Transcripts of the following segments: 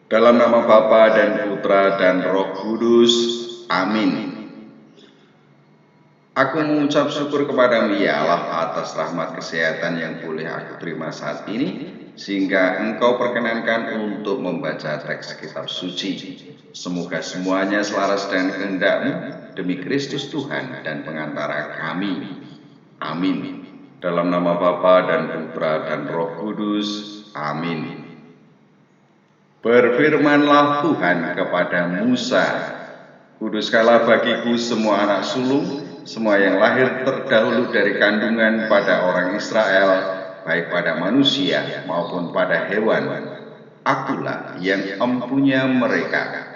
Dalam nama Bapa dan Putra dan Roh Kudus. Amin. Aku mengucap syukur kepadamu ya Allah atas rahmat kesehatan yang boleh aku terima saat ini, sehingga Engkau perkenankan untuk membaca teks kitab suci. Semoga semuanya selaras dengan kehendak-Mu demi Kristus Tuhan dan pengantara kami. Amin. Dalam nama Bapa dan Putra dan Roh Kudus. Amin. Berfirmanlah Tuhan kepada Musa, kuduskanlah bagiku semua anak sulung, semua yang lahir terdahulu dari kandungan pada orang Israel, baik pada manusia maupun pada hewan. Akulah yang empunya mereka.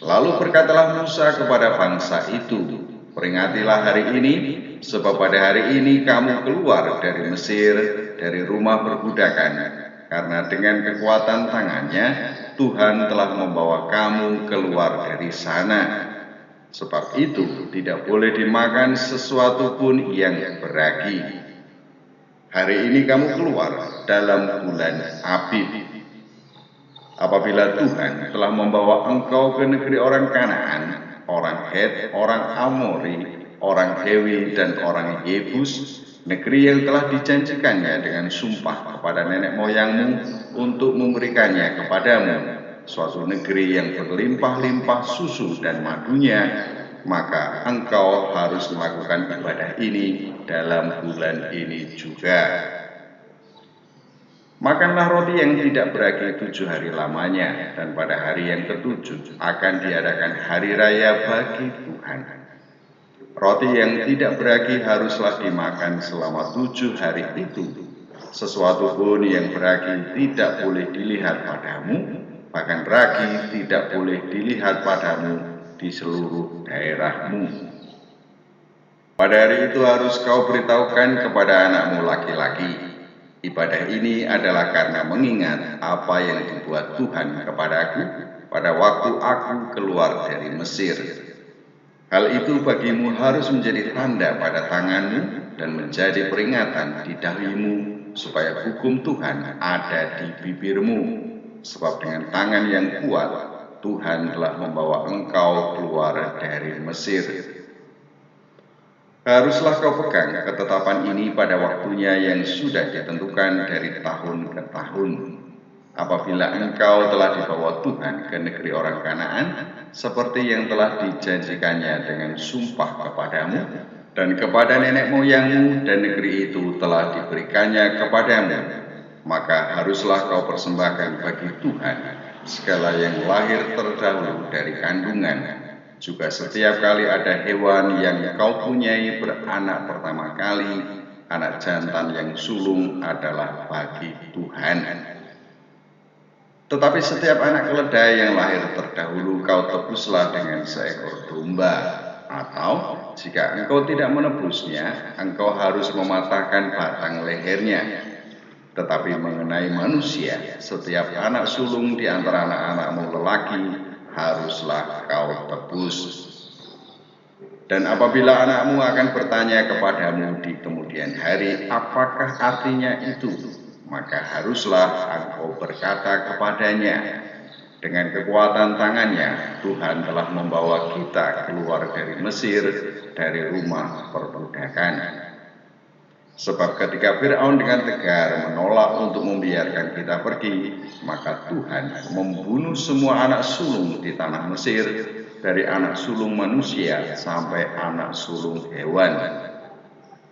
Lalu berkatalah Musa kepada bangsa itu, peringatilah hari ini, sebab pada hari ini kamu keluar dari Mesir, dari rumah perbudakan. Karena dengan kekuatan tangannya, Tuhan telah membawa kamu keluar dari sana. Sebab itu tidak boleh dimakan sesuatu pun yang beragi. Hari ini kamu keluar dalam bulan Abib. Apabila Tuhan telah membawa engkau ke negeri orang Kanaan, orang Het, orang Amori, orang Hewi, dan orang Yebus, negeri yang telah dijanjikannya dengan sumpah kepada nenek moyangmu untuk memberikannya kepadamu, suatu negeri yang berlimpah-limpah susu dan madunya, maka engkau harus melakukan ibadah ini dalam bulan ini juga. Makanlah roti yang tidak beragi 7 hari lamanya, dan pada hari yang ke-7 akan diadakan hari raya bagi Tuhan. Roti yang tidak beragi haruslah dimakan selama 7 hari itu. Sesuatu pun yang beragi tidak boleh dilihat padamu, bahkan ragi tidak boleh dilihat padamu di seluruh daerahmu. Pada hari itu harus kau beritahukan kepada anakmu laki-laki, ibadah ini adalah karena mengingat apa yang dibuat Tuhan kepadaku pada waktu aku keluar dari Mesir. Hal itu bagimu harus menjadi tanda pada tanganmu dan menjadi peringatan di dahimu, supaya hukum Tuhan ada di bibirmu. Sebab dengan tangan yang kuat, Tuhan telah membawa engkau keluar dari Mesir. Haruslah kau pegang ketetapan ini pada waktunya yang sudah ditentukan dari tahun ke tahun. Apabila engkau telah dibawa Tuhan ke negeri orang Kanaan, seperti yang telah dijanjikannya dengan sumpah kepadamu dan kepada nenek moyangmu, dan negeri itu telah diberikannya kepadamu, maka haruslah kau persembahkan bagi Tuhan segala yang lahir terdahulu dari kandungan. Juga setiap kali ada hewan yang kau punyai beranak pertama kali, anak jantan yang sulung adalah bagi Tuhan. Tetapi setiap anak keledai yang lahir terdahulu kau tebuslah dengan seekor domba. Atau jika engkau tidak menebusnya, engkau harus mematahkan batang lehernya. Tetapi mengenai manusia, setiap anak sulung di antara anak-anakmu lelaki haruslah kau tebus. Dan apabila anakmu akan bertanya kepadamu di kemudian hari, apakah artinya itu? Maka haruslah engkau berkata kepadanya, dengan kekuatan tangannya Tuhan telah membawa kita keluar dari Mesir, dari rumah perbudakan. Sebab ketika Fir'aun dengan tegar menolak untuk membiarkan kita pergi, maka Tuhan membunuh semua anak sulung di tanah Mesir, dari anak sulung manusia sampai anak sulung hewan.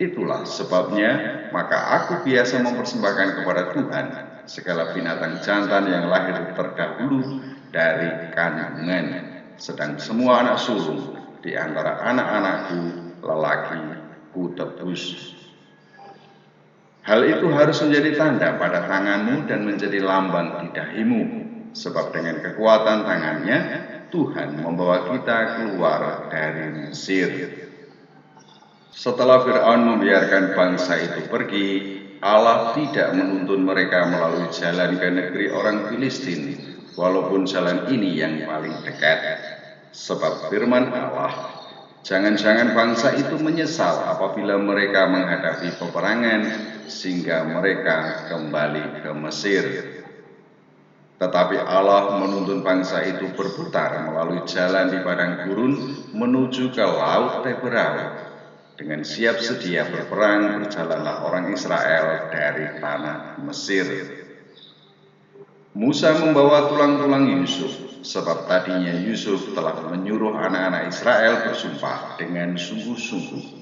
Itulah sebabnya maka aku biasa mempersembahkan kepada Tuhan segala binatang jantan yang lahir terdahulu dari kandungan, sedang semua anak sulung di antara anak-anakku lelaki ku tebus. Hal itu harus menjadi tanda pada tanganmu dan menjadi lambang di dahimu, sebab dengan kekuatan tangannya Tuhan membawa kita keluar dari Mesir. Setelah Fir'aun membiarkan bangsa itu pergi, Allah tidak menuntun mereka melalui jalan ke negeri orang Filistin, walaupun jalan ini yang paling dekat. Sebab firman Allah, jangan-jangan bangsa itu menyesal apabila mereka menghadapi peperangan, sehingga mereka kembali ke Mesir. Tetapi Allah menuntun bangsa itu berputar melalui jalan di padang gurun menuju ke laut Teberau. Dengan siap sedia berperang berjalanlah orang Israel dari tanah Mesir. Musa membawa tulang-tulang Yusuf, sebab tadinya Yusuf telah menyuruh anak-anak Israel bersumpah dengan sungguh-sungguh.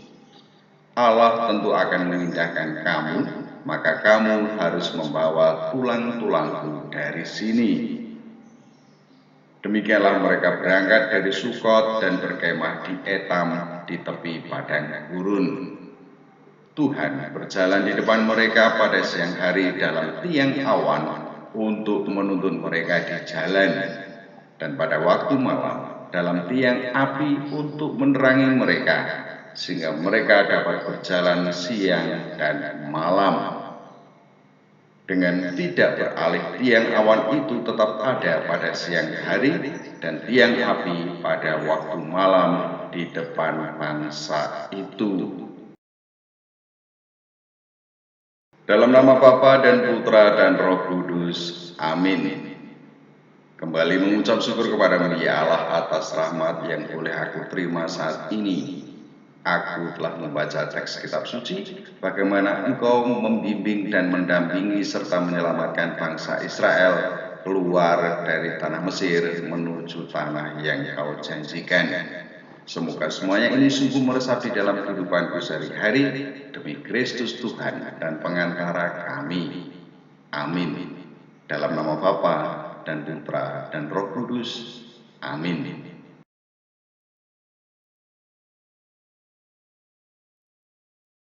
Allah tentu akan mengindahkan kamu, maka kamu harus membawa tulang-tulangku dari sini. Demikianlah mereka berangkat dari Sukot dan berkemah di Etam di tepi padang gurun. Tuhan berjalan di depan mereka pada siang hari dalam tiang awan untuk menuntun mereka di jalan, dan pada waktu malam dalam tiang api untuk menerangi mereka, sehingga mereka dapat berjalan siang dan malam. Dengan tidak beralih, tiang awan itu tetap ada pada siang hari dan tiang api pada waktu malam di depan bangsa itu. Dalam nama Bapa dan Putra dan Roh Kudus. Amin. Kembali mengucap syukur kepada-Mu ya Allah atas rahmat yang boleh aku terima saat ini. Aku telah membaca teks kitab suci, bagaimana Engkau membimbing dan mendampingi serta menyelamatkan bangsa Israel keluar dari tanah Mesir menuju tanah yang Kau janjikan. Semoga semuanya ini sungguh meresapi dalam kehidupanku sehari-hari demi Kristus Tuhan dan pengantara kami. Amin. Dalam nama Bapa dan Putra dan Roh Kudus. Amin.